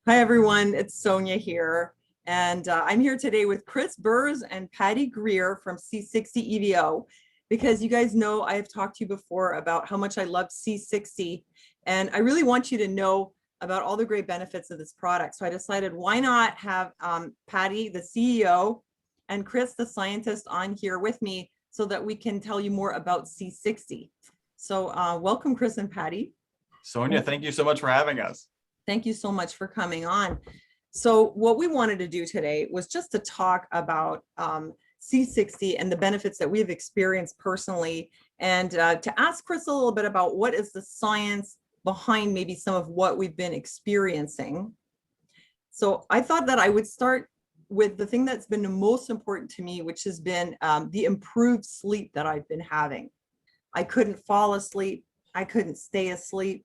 Hi, everyone. It's Sonia here. And I'm here today with Chris Burrs and Patty Greer from C60 EVO, because you guys know I have talked to you before about how much I love C60. And I really want you to know about all the great benefits of this product. So I decided, why not have Patty, the CEO, and Chris, the scientist, on here with me so that we can tell you more about C60. So welcome, Chris and Patty. Sonia, thank you so much for having us. Thank you so much for coming on. So what we wanted to do today was just to talk about C60 and the benefits that we've experienced personally, and to ask Chris a little bit about what is the science behind maybe some of what we've been experiencing. So I thought that I would start with the thing that's been the most important to me, which has been the improved sleep that I've been having. I couldn't fall asleep. I couldn't stay asleep.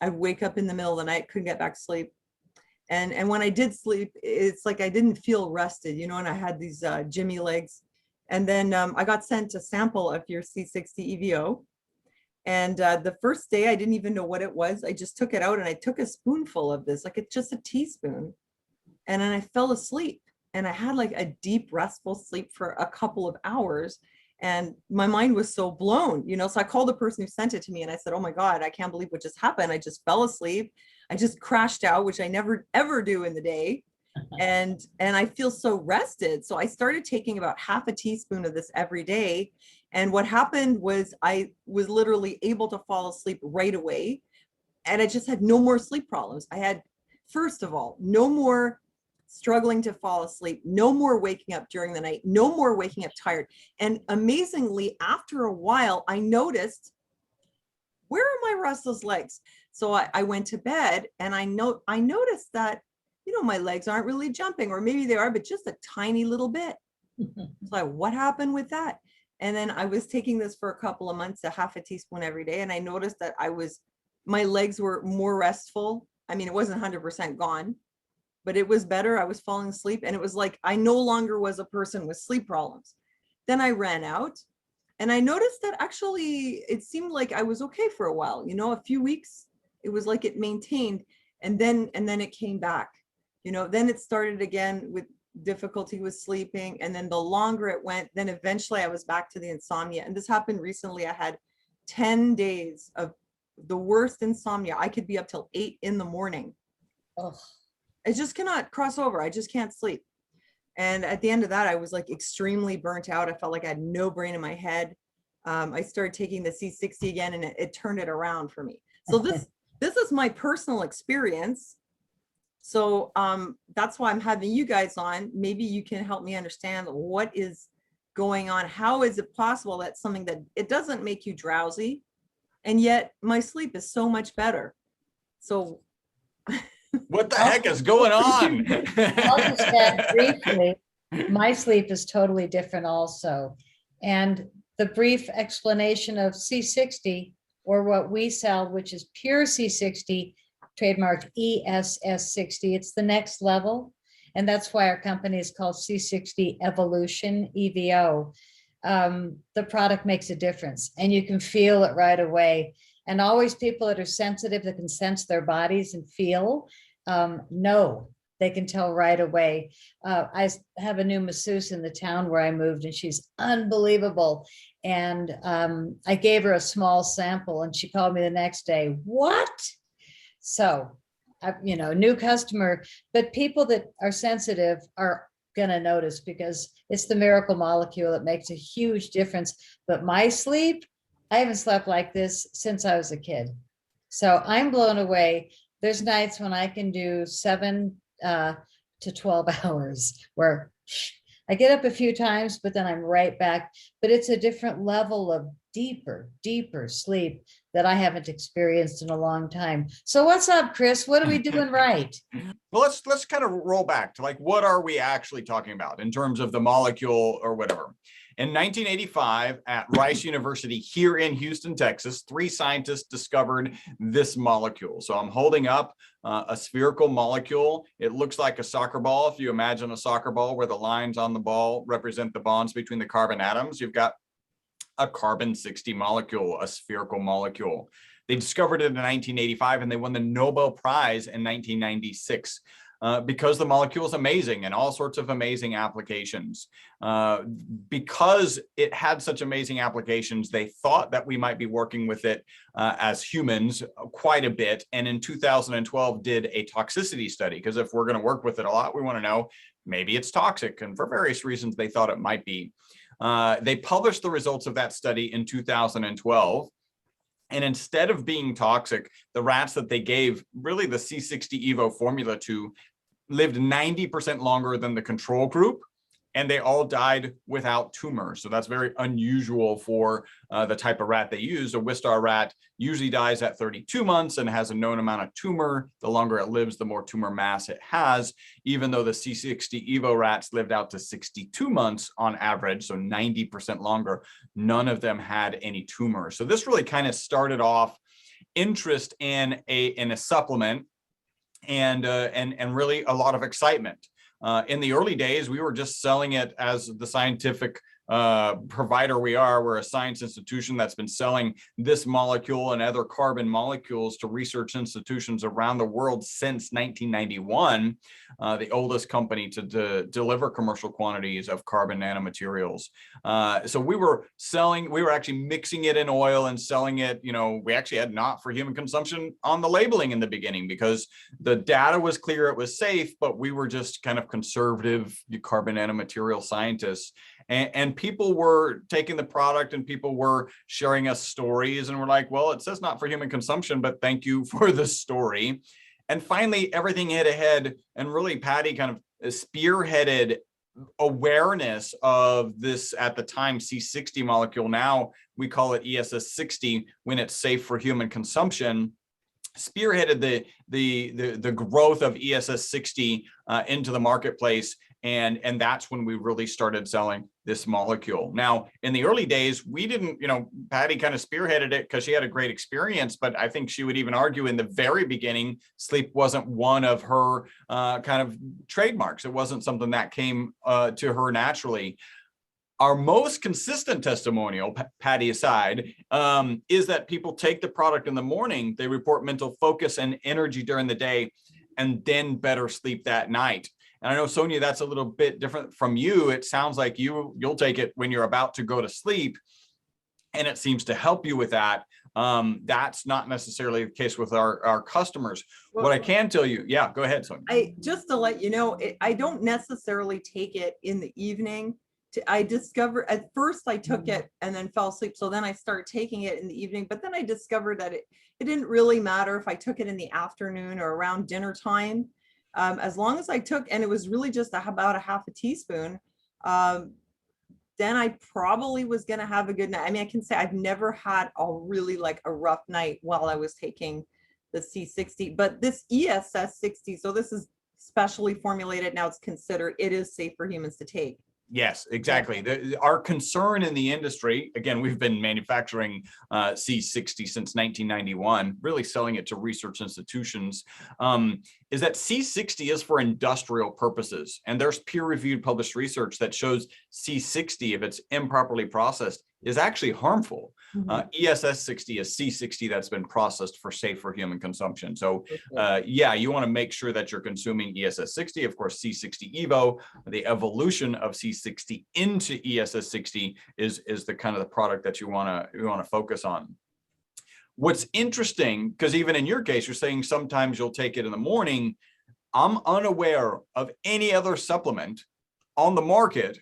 I'd wake up in the middle of the night, couldn't get back to sleep. And when I did sleep, it's like I didn't feel rested, you know, and I had these Jimmy legs. And then I got sent a sample of your C60 EVO. And the first day I didn't even know what it was. I just took it out and I took a spoonful of this, like it's just a teaspoon. And then I fell asleep and I had like a deep restful sleep for a couple of hours. And my mind was so blown, you know, so I called the person who sent it to me and I said, oh my God, I can't believe what just happened. I just fell asleep. I just crashed out, which I never, ever do in the day. And I feel so rested. So I started taking about half a teaspoon of this every day. And what happened was I was literally able to fall asleep right away. And I just had no more sleep problems. I had, first of all, no more struggling to fall asleep, no more waking up during the night, no more waking up tired. And amazingly, after a while, I noticed, where are my restless legs? So I went to bed and I noticed that, you know, my legs aren't really jumping, or maybe they are, but just a tiny little bit. So what happened with that? And then I was taking this for a couple of months, a half a teaspoon every day. And I noticed that my legs were more restful. I mean, it wasn't 100% gone, but it was better. I was falling asleep and it was like I no longer was a person with sleep problems. Then I ran out and I noticed that actually it seemed like I was okay for a while, you know, a few weeks. It was like it maintained, and then it came back, you know, then it started again with difficulty with sleeping. And then the longer it went, then eventually I was back to the insomnia. And this happened recently. I had 10 days of the worst insomnia. I could be up till 8 in the morning. Oh. I just cannot cross over. I just can't sleep. And at the end of that, I was like extremely burnt out. I felt like I had no brain in my head. I started taking the C60 again and it turned it around for me. So this is my personal experience. So that's why I'm having you guys on. Maybe you can help me understand what is going on. How is it possible that something that it doesn't make you drowsy, and yet my sleep is so much better? So what the heck is going on? I'll just add briefly, my sleep is totally different also. And the brief explanation of C60, or what we sell, which is pure C60, trademark ESS60, it's the next level. And that's why our company is called C60 Evolution EVO. The product makes a difference and you can feel it right away. And always people that are sensitive, that can sense their bodies and feel, know, they can tell right away. I have a new masseuse in the town where I moved and she's unbelievable. And I gave her a small sample and she called me the next day, what? So, you know, new customer, but people that are sensitive are gonna notice because it's the miracle molecule that makes a huge difference. But my sleep, I haven't slept like this since I was a kid. So I'm blown away. There's nights when I can do 7 to 12 hours where I get up a few times, but then I'm right back. But it's a different level of deeper sleep that I haven't experienced in a long time. So what's up, Chris? What are we doing right? Well, let's kind of roll back to like, what are we actually talking about in terms of the molecule or whatever? In 1985 at Rice University here in Houston, Texas, 3 scientists discovered this molecule. So I'm holding up a spherical molecule. It looks like a soccer ball. If you imagine a soccer ball where the lines on the ball represent the bonds between the carbon atoms, you've got a carbon 60 molecule, a spherical molecule. They discovered it in 1985 and they won the Nobel Prize in 1996. Because the molecule is amazing and all sorts of amazing applications. Because it had such amazing applications, they thought that we might be working with it as humans quite a bit. And in 2012 did a toxicity study, because if we're going to work with it a lot, we want to know maybe it's toxic. And for various reasons, they thought it might be. They published the results of that study in 2012. And instead of being toxic, the rats that they gave really the C60 Evo formula to lived 90% longer than the control group, and they all died without tumors. So that's very unusual for the type of rat they use. A Wistar rat usually dies at 32 months and has a known amount of tumor. The longer it lives, the more tumor mass it has, even though the C60 Evo rats lived out to 62 months on average, so 90% longer. None of them had any tumors. So this really kind of started off interest in a supplement, and really a lot of excitement. In the early days, we were just selling it as the scientific provider we are. We're a science institution that's been selling this molecule and other carbon molecules to research institutions around the world since 1991, the oldest company to deliver commercial quantities of carbon nanomaterials. So we were actually mixing it in oil and selling it. We actually had not for human consumption on the labeling in the beginning because the data was clear, it was safe, but we were just kind of conservative carbon nanomaterial scientists. And people were taking the product and people were sharing us stories, and we're like, well, it says not for human consumption, but thank you for the story. And finally, everything hit ahead, and really Patty kind of spearheaded awareness of this at the time C60 molecule. Now we call it ESS60 when it's safe for human consumption. Spearheaded the growth of ESS60 into the marketplace, and that's when we really started selling this molecule. Now, in the early days, we didn't, Patty kind of spearheaded it because she had a great experience, but I think she would even argue in the very beginning, sleep wasn't one of her kind of trademarks. It wasn't something that came to her naturally. Our most consistent testimonial, Patty aside, is that people take the product in the morning, they report mental focus and energy during the day, and then better sleep that night. And I know, Sonia, that's a little bit different from you. It sounds like you'll take it when you're about to go to sleep, and it seems to help you with that. That's not necessarily the case with our customers. Well, what I can tell you, yeah, go ahead, Sonia. Just to let you know, I don't necessarily take it in the evening. I discovered at first I took it and then fell asleep. So then I started taking it in the evening, but then I discovered that it didn't really matter if I took it in the afternoon or around dinner time. As long as I took, and it was really just about a half a teaspoon, then I probably was going to have a good night. I mean, I can say I've never had a really like a rough night while I was taking the C60, but this ESS60, so this is specially formulated. Now it's considered, it is safe for humans to take. Yes, exactly. Our concern in the industry, again, we've been manufacturing C60 since 1991, really selling it to research institutions, is that C60 is for industrial purposes. And there's peer-reviewed published research that shows C60, if it's improperly processed, is actually harmful. ESS60 is C60 that's been processed for safe for human consumption. So yeah, you want to make sure that you're consuming ESS60. Of course, C60 Evo, the evolution of C60 into ESS60 is the kind of the product that you want to focus on. What's interesting, because even in your case, you're saying sometimes you'll take it in the morning. I'm unaware of any other supplement on the market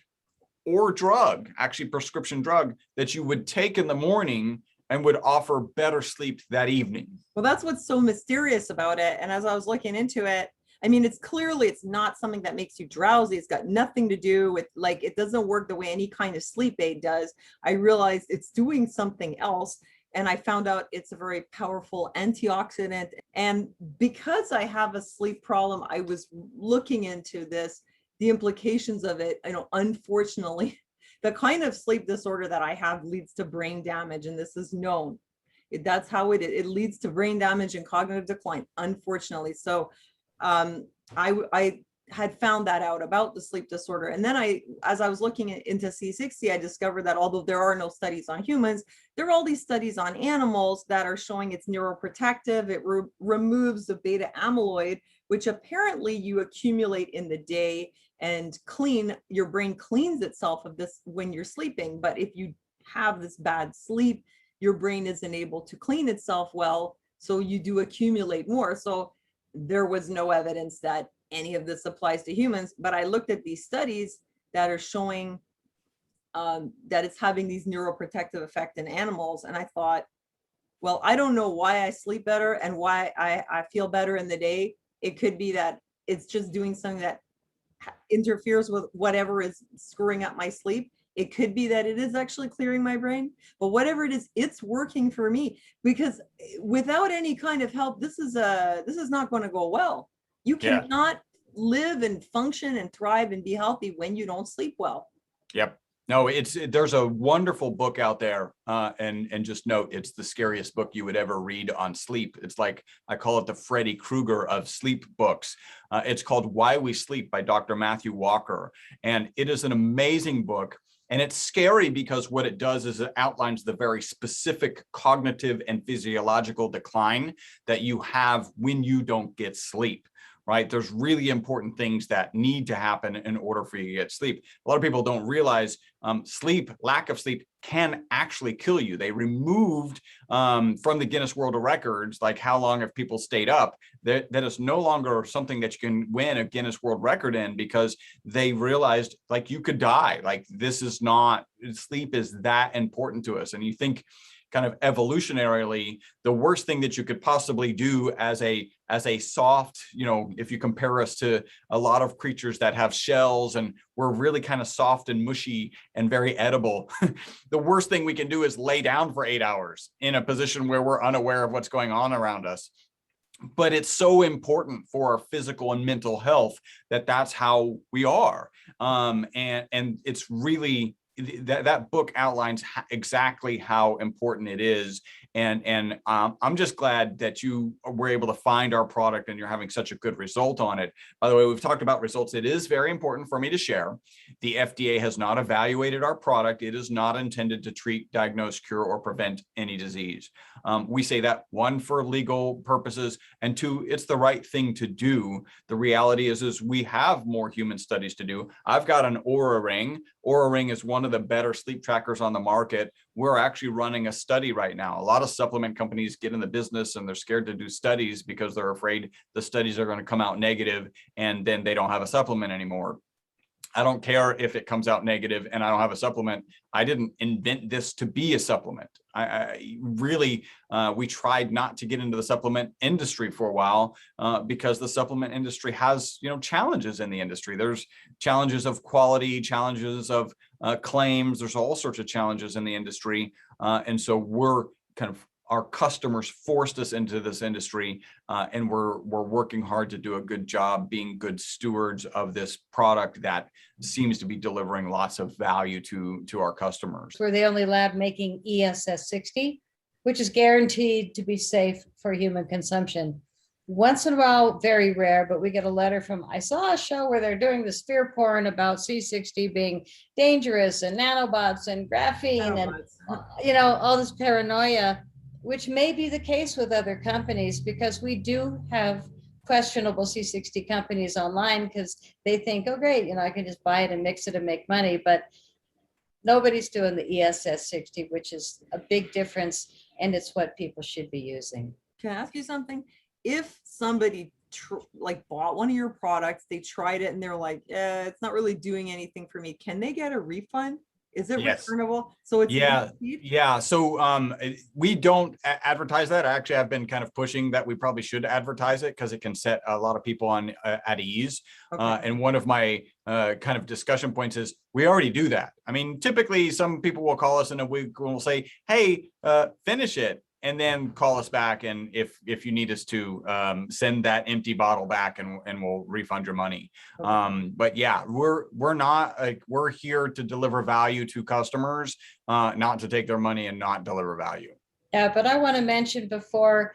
or drug, actually prescription drug, that you would take in the morning and would offer better sleep that evening. Well, that's what's so mysterious about it. And as I was looking into it, I mean, it's not something that makes you drowsy. It's got nothing to do with, like, it doesn't work the way any kind of sleep aid does. I realized it's doing something else. And I found out it's a very powerful antioxidant. And because I have a sleep problem, I was looking into this, the implications of it. Unfortunately, the kind of sleep disorder that I have leads to brain damage, and this is known. That's how it leads to brain damage and cognitive decline, unfortunately. So I had found that out about the sleep disorder. And then as I was looking into C60, I discovered that although there are no studies on humans, there are all these studies on animals that are showing it's neuroprotective. It removes the beta amyloid, which apparently you accumulate in the day and your brain cleans itself of this when you're sleeping. But if you have this bad sleep, your brain isn't able to clean itself well. So you do accumulate more. So there was no evidence that any of this applies to humans, but I looked at these studies that are showing that it's having these neuroprotective effect in animals. And I thought, well, I don't know why I sleep better and why I feel better in the day. It could be that it's just doing something that interferes with whatever is screwing up my sleep. It could be that it is actually clearing my brain, but whatever it is, it's working for me, because without any kind of help, this is not going to go well. You Yeah. cannot live and function and thrive and be healthy when you don't sleep well. Yep. No, there's a wonderful book out there, and just note, it's the scariest book you would ever read on sleep. It's like, I call it the Freddy Krueger of sleep books. It's called Why We Sleep by Dr. Matthew Walker, and it is an amazing book. And it's scary because what it does is it outlines the very specific cognitive and physiological decline that you have when you don't get sleep. Right? There's really important things that need to happen in order for you to get sleep. A lot of people don't realize lack of sleep can actually kill you. They removed from the Guinness World of Records, like how long have people stayed up, that is no longer something that you can win a Guinness World Record in, because they realized like you could die. Like sleep is that important to us. And you think kind of evolutionarily, the worst thing that you could possibly do as a soft, if you compare us to a lot of creatures that have shells and we're really kind of soft and mushy and very edible, the worst thing we can do is lay down for 8 hours in a position where we're unaware of what's going on around us. But it's so important for our physical and mental health that's how we are. And it's really, that book outlines exactly how important it is. And I'm just glad that you were able to find our product and you're having such a good result on it. By the way, we've talked about results. It is very important for me to share. The FDA has not evaluated our product. It is not intended to treat, diagnose, cure, or prevent any disease. We say that, one, for legal purposes, and two, it's the right thing to do. The reality is we have more human studies to do. I've got an Oura Ring. Oura Ring is one of the better sleep trackers on the market. We're actually running a study right now. A lot of supplement companies get in the business and they're scared to do studies because they're afraid the studies are going to come out negative and then they don't have a supplement anymore. I don't care if it comes out negative and I don't have a supplement. I didn't invent this to be a supplement. We tried not to get into the supplement industry for a while because the supplement industry has, challenges in the industry. There's challenges of quality, challenges of claims. There's all sorts of challenges in the industry. And so our customers forced us into this industry, and we're working hard to do a good job being good stewards of this product that seems to be delivering lots of value to our customers. We're the only lab making ESS60, which is guaranteed to be safe for human consumption. Once in a while, very rare, but we get a letter from, I saw a show where they're doing this fear porn about C60 being dangerous and nanobots and graphene and, all this paranoia, which may be the case with other companies, because we do have questionable C60 companies online because they think, oh, great, I can just buy it and mix it and make money. But nobody's doing the ESS60, which is a big difference. And it's what people should be using. Can I ask you something? If somebody bought one of your products, they tried it and they're like, it's not really doing anything for me, can they get a refund? Is it returnable? So it's yeah. So we don't advertise that. Actually, I've been kind of pushing that we probably should advertise it because it can set a lot of people on at ease. Okay. And one of my kind of discussion points is we already do that. I mean, typically some people will call us in a week and will say, hey, finish it. And then call us back, and if you need us to send that empty bottle back, and we'll refund your money. Okay. But yeah, we're here to deliver value to customers, not to take their money and not deliver value. Yeah, but I want to mention before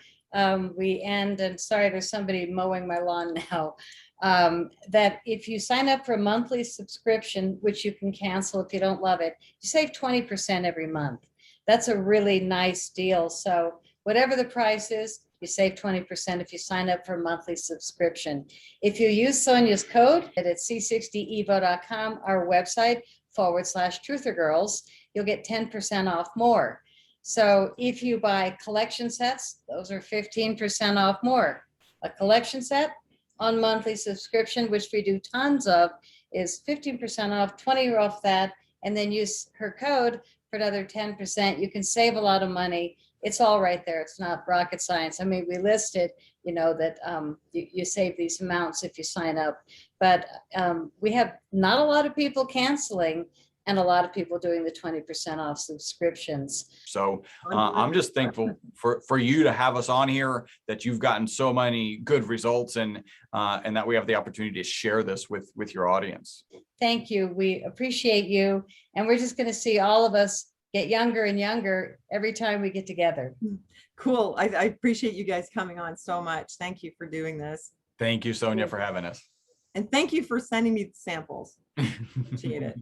we end, and sorry, there's somebody mowing my lawn now. that if you sign up for a monthly subscription, which you can cancel if you don't love it, you save 20% every month. That's a really nice deal. So whatever the price is, you save 20% if you sign up for a monthly subscription. If you use Sonia's code at c60evo.com, our website /truthergirls, you'll get 10% off more. So if you buy collection sets, those are 15% off more. A collection set on monthly subscription, which we do tons of, is 15% off, 20% off that, and then use her code for another 10%. You can save a lot of money. It's all right there. It's not rocket science. I mean, we listed, that you save these amounts if you sign up, but we have not a lot of people canceling and a lot of people doing the 20% off subscriptions. So I'm just thankful for you to have us on here, that you've gotten so many good results, and that we have the opportunity to share this with your audience. Thank you. We appreciate you. And we're just going to see all of us get younger and younger every time we get together. Cool. I appreciate you guys coming on so much. Thank you for doing this. Thank you, Sonia, for having us. And thank you for sending me the samples. Appreciate it.